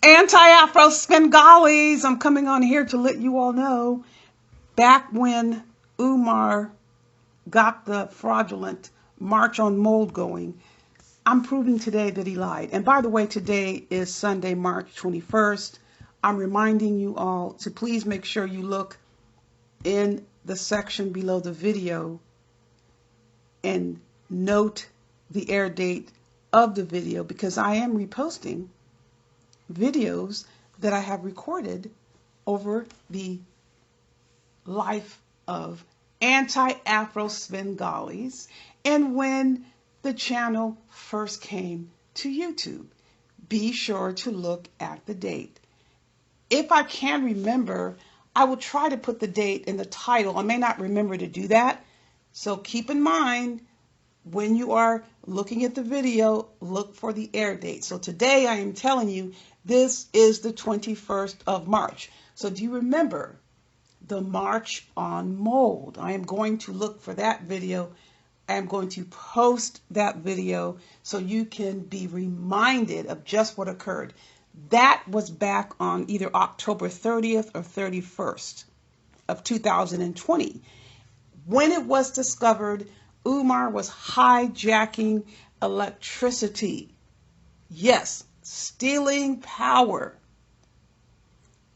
Anti-Afro Svengalis, I'm coming on here to let you all know, back when Umar got the fraudulent March on Mold going, I'm proving today that he lied. And by the way, today is Sunday, March 21st. I'm reminding you all to please make sure you look in the section below the video and note the air date of the video, because I am reposting videos that I have recorded over the life of anti-Afro Svengalis and when the channel first came to YouTube. Be sure to look at the date. If I can remember, I will try to put the date in the title. I may not remember to do that, so keep in mind when you are looking at the video, look for the air date. So today I am telling you this is the 21st of March. So do you remember the March on Mold? I am going to look for that video. I am going to post that video so you can be reminded of just what occurred. That was back on either October 30th or 31st of 2020. When it was discovered, Umar was hijacking electricity. Yes, stealing power,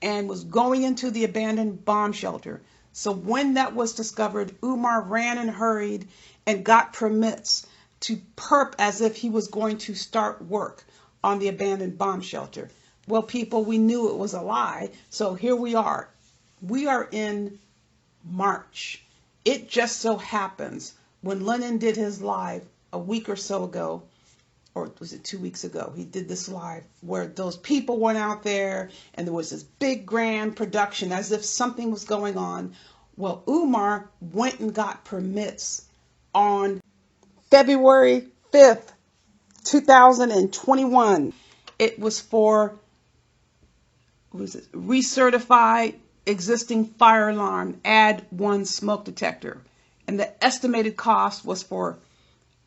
and was going into the abandoned bomb shelter. So when that was discovered, Umar ran and hurried and got permits to perp as if he was going to start work on the abandoned bomb shelter. Well, people, we knew it was a lie. So here we are. We are in March. It just so happens when Lennon did his live a week or so ago, or was it 2 weeks ago, he did this live where those people went out there and there was this big grand production as if something was going on. Well, Umar went and got permits on February 5th, 2021. It was for recertified existing fire alarm, add one smoke detector. And the estimated cost is for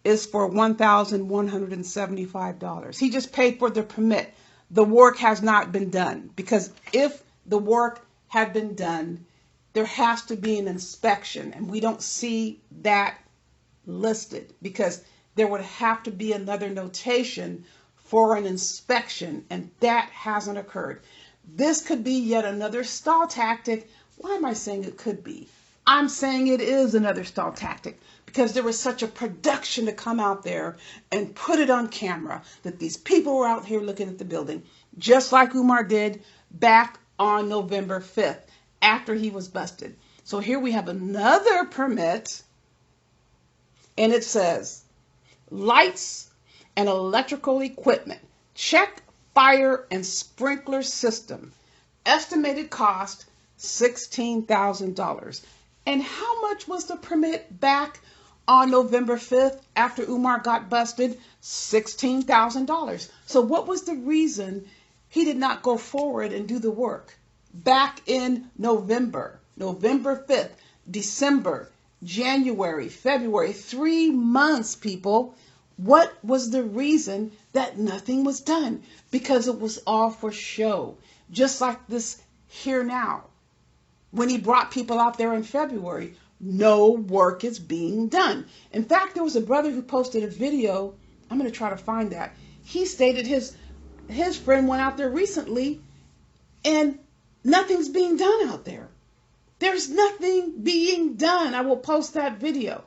$1,175. He just paid for the permit. The work has not been done, because if the work had been done, there has to be an inspection, and we don't see that listed because there would have to be another notation for an inspection, and that hasn't occurred. This could be yet another stall tactic. Why am I saying it could be? I'm saying it is another stall tactic because there was such a production to come out there and put it on camera that these people were out here looking at the building, just like Umar did back on November 5th after he was busted. So here we have another permit, and it says lights and electrical equipment. Check fire and sprinkler system. Estimated cost $16,000. And how much was the permit back on November 5th after Umar got busted? $16,000. So what was the reason he did not go forward and do the work back in November 5th, December, January, February, 3 months, people? What was the reason that nothing was done? Because it was all for show. Just like this here now. When he brought people out there in February, no work is being done. In fact, there was a brother who posted a video. I'm going to try to find that. He stated his friend went out there recently and nothing's being done out there. There's nothing being done. I will post that video.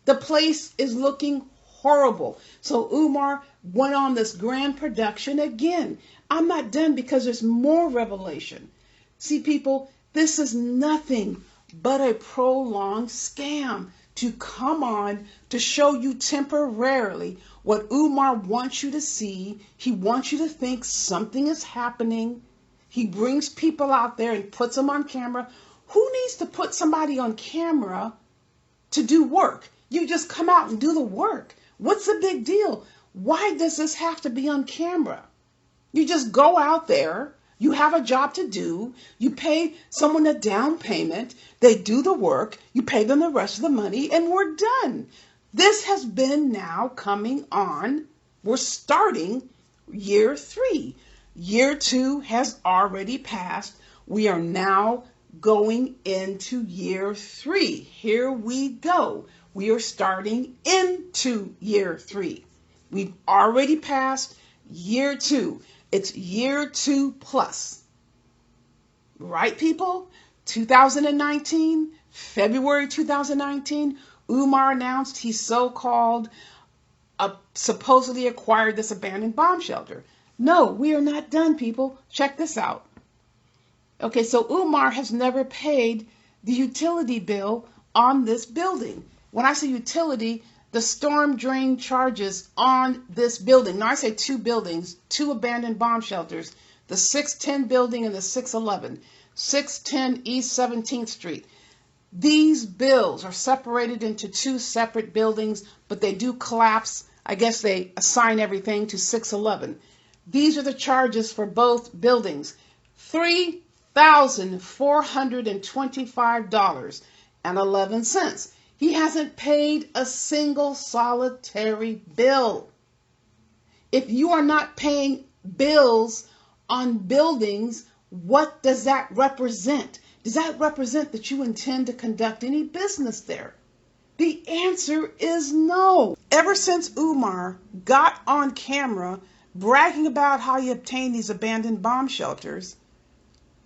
The place is looking horrible. So Umar went on this grand production again. I'm not done because there's more revelation. See, people, this is nothing but a prolonged scam to come on to show you temporarily what Umar wants you to see. He wants you to think something is happening. He brings people out there and puts them on camera. Who needs to put somebody on camera to do work? You just come out and do the work. What's the big deal? Why does this have to be on camera? You just go out there. You have a job to do. You pay someone a down payment. They do the work. You pay them the rest of the money, and we're done. This has been now coming on. We're starting year 3. Year 2 has already passed. We are now going into year 3. Here we go. We are starting into year 3. We've already passed year 2. It's year 2 plus. Right, people? 2019, February 2019, Umar announced he so-called supposedly acquired this abandoned bomb shelter. No, we are not done, people. Check this out. Okay, so Umar has never paid the utility bill on this building. When I say utility, the storm drain charges on this building. Now I say 2 buildings, 2 abandoned bomb shelters, the 610 building and the 611, 610 East 17th Street. These bills are separated into 2 separate buildings, but they do collapse. I guess they assign everything to 611. These are the charges for both buildings. $3,425.11. He hasn't paid a single solitary bill. If you are not paying bills on buildings, what does that represent? Does that represent that you intend to conduct any business there? The answer is no. Ever since Umar got on camera bragging about how he obtained these abandoned bomb shelters,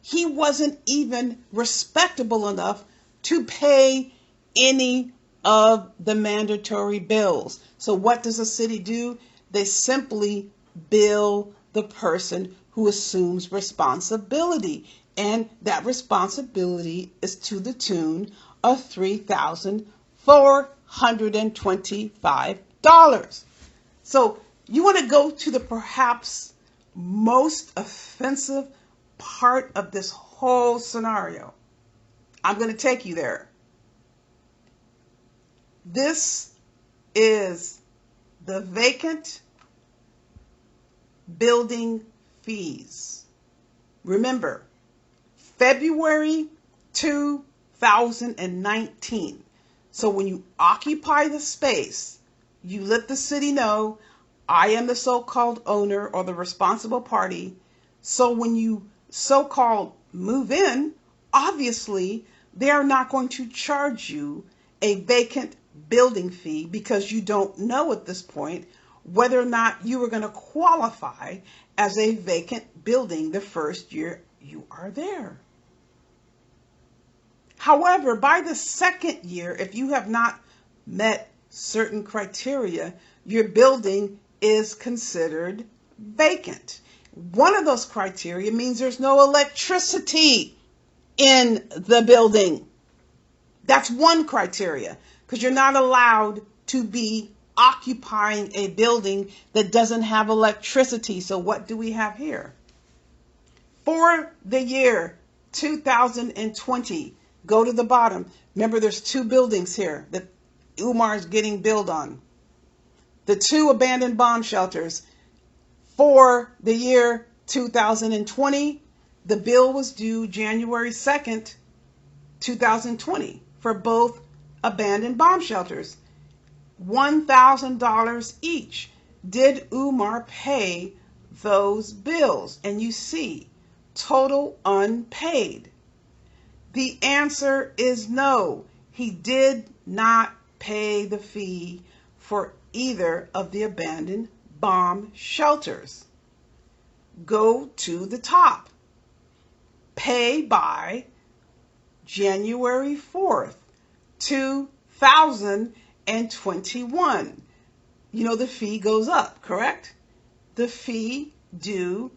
he wasn't even respectable enough to pay any of the mandatory bills. So what does a city do? They simply bill the person who assumes responsibility. And that responsibility is to the tune of $3,425. So you want to go to the perhaps most offensive part of this whole scenario. I'm going to take you there. This is the vacant building fees. Remember, February 2019. So when you occupy the space, you let the city know, I am the so-called owner or the responsible party. So when you so-called move in, obviously they are not going to charge you a vacant building fee because you don't know at this point whether or not you are going to qualify as a vacant building the first year you are there. However, by the second year, if you have not met certain criteria, your building is considered vacant. One of those criteria means there's no electricity in the building. That's one criteria, because you're not allowed to be occupying a building that doesn't have electricity. So what do we have here? For the year 2020, go to the bottom. Remember, there's 2 buildings here that Umar is getting billed on. The 2 abandoned bomb shelters. For the year 2020, the bill was due January 2nd, 2020 for both abandoned bomb shelters. $1,000 each. Did Umar pay those bills? And you see, total unpaid. The answer is no. He did not pay the fee for either of the abandoned bomb shelters. Go to the top. Pay by January 4th, 2021. You know the fee goes up, correct? The fee due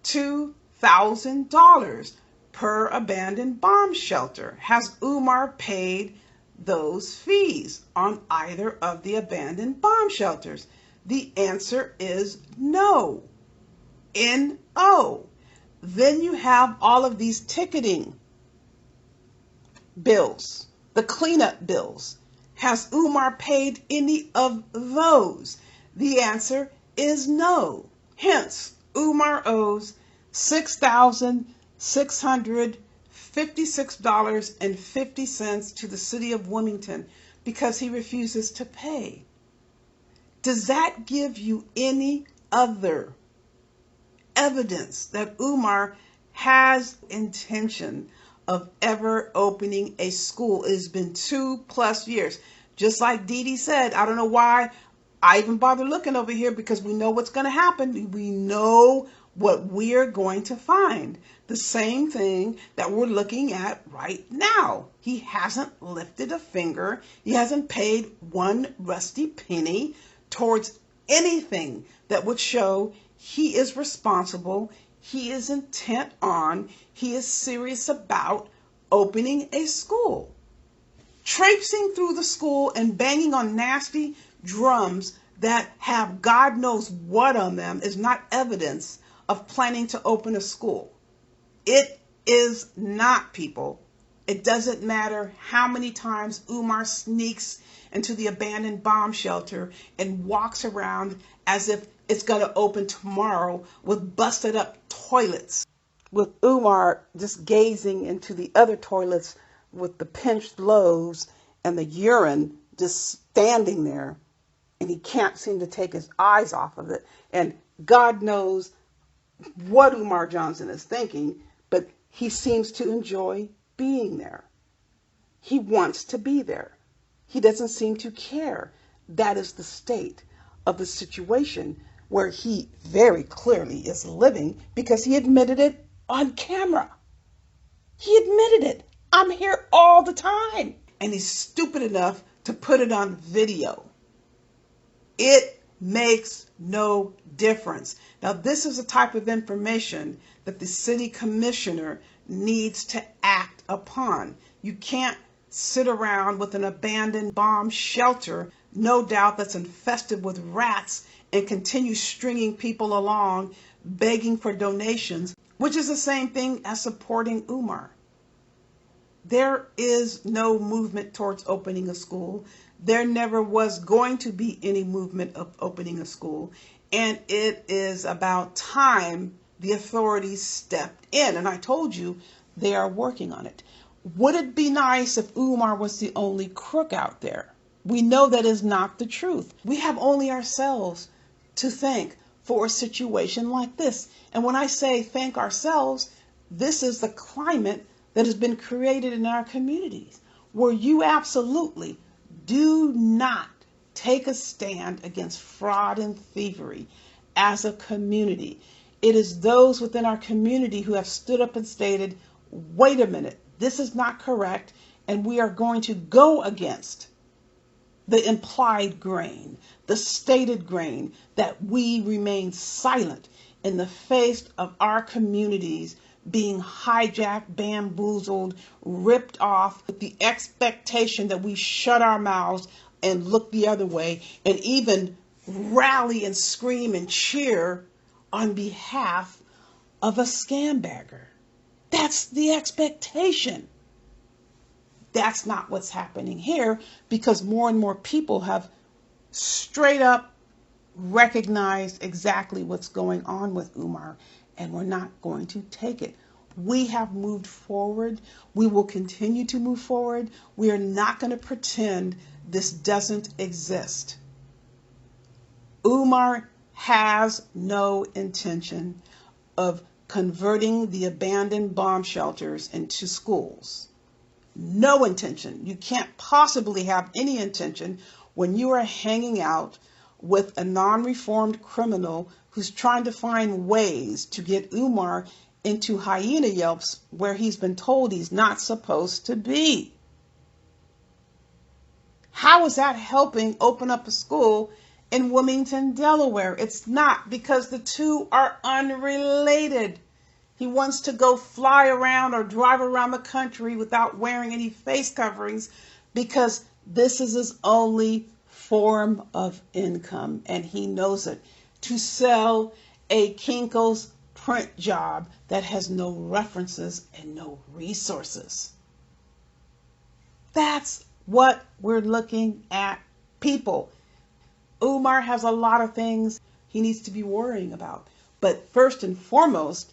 $2,000 per abandoned bomb shelter. Has Umar paid those fees on either of the abandoned bomb shelters? The answer is no. N-O. Then you have all of these ticketing bills, the cleanup bills. Has Umar paid any of those? The answer is no. Hence, Umar owes $6,656.50 to the city of Wilmington because he refuses to pay. Does that give you any other evidence that Umar has intention of ever opening a school. It has been 2+ years. Just like Dee Dee said, I don't know why I even bother looking over here, because we know what's going to happen. We know what we're going to find. The same thing that we're looking at right now. He hasn't lifted a finger. He hasn't paid one rusty penny towards anything that would show he is responsible, he is intent on, he is serious about opening a school. Traipsing through the school and banging on nasty drums that have God knows what on them is not evidence of planning to open a school. It is not, people. It doesn't matter how many times Umar sneaks into the abandoned bomb shelter and walks around as if it's going to open tomorrow with busted up toilets, with Umar just gazing into the other toilets with the pinched lobes and the urine just standing there, and he can't seem to take his eyes off of it. And God knows what Umar Johnson is thinking, but he seems to enjoy being there. He wants to be there. He doesn't seem to care. That is the state of the situation where he very clearly is living, because he admitted it on camera. He admitted it. I'm here all the time. And he's stupid enough to put it on video. It makes no difference. Now, this is the type of information that the city commissioner needs to act upon. You can't sit around with an abandoned bomb shelter, no doubt that's infested with rats, and continue stringing people along, begging for donations, which is the same thing as supporting Umar. There is no movement towards opening a school. There never was going to be any movement of opening a school. And it is about time the authorities stepped in. And I told you they are working on it. Would it be nice if Umar was the only crook out there? We know that is not the truth. We have only ourselves to thank for a situation like this. And when I say thank ourselves, this is the climate that has been created in our communities, where you absolutely do not take a stand against fraud and thievery as a community. It is those within our community who have stood up and stated, wait a minute, this is not correct, and we are going to go against the implied grain, the stated grain, that we remain silent in the face of our communities being hijacked, bamboozled, ripped off, with the expectation that we shut our mouths and look the other way, and even rally and scream and cheer on behalf of a scambagger. That's the expectation. That's not what's happening here, because more and more people have straight up recognized exactly what's going on with Umar, and we're not going to take it. We have moved forward. We will continue to move forward. We are not going to pretend this doesn't exist. Umar has no intention of converting the abandoned bomb shelters into schools. No intention. You can't possibly have any intention when you are hanging out with a non-reformed criminal who's trying to find ways to get Umar into hyena yelps where he's been told he's not supposed to be. How is that helping open up a school in Wilmington, Delaware? It's not, because the two are unrelated. He wants to go fly around or drive around the country without wearing any face coverings, because this is his only form of income, and he knows it. To sell a Kinko's print job that has no references and no resources. That's what we're looking at, people. Umar has a lot of things he needs to be worrying about. But first and foremost,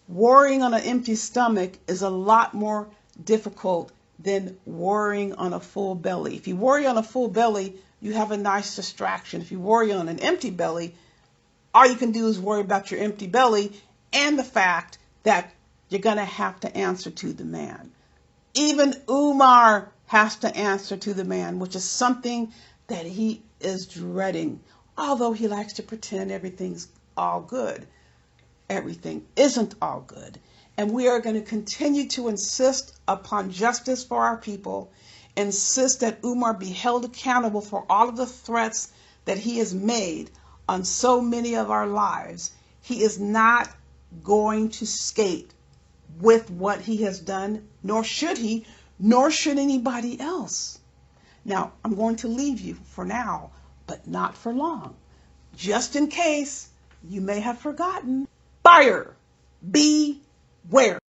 worrying on an empty stomach is a lot more difficult than worrying on a full belly. If you worry on a full belly, you have a nice distraction. If you worry on an empty belly, all you can do is worry about your empty belly and the fact that you're going to have to answer to the man. Even Umar has to answer to the man, which is something that he is dreading. Although he likes to pretend everything's all good, everything isn't all good. And we are going to continue to insist upon justice for our people, insist that Umar be held accountable for all of the threats that he has made on so many of our lives. He is not going to skate with what he has done, nor should he, nor should anybody else. Now, I'm going to leave you for now, but not for long. Just in case you may have forgotten, buyer beware.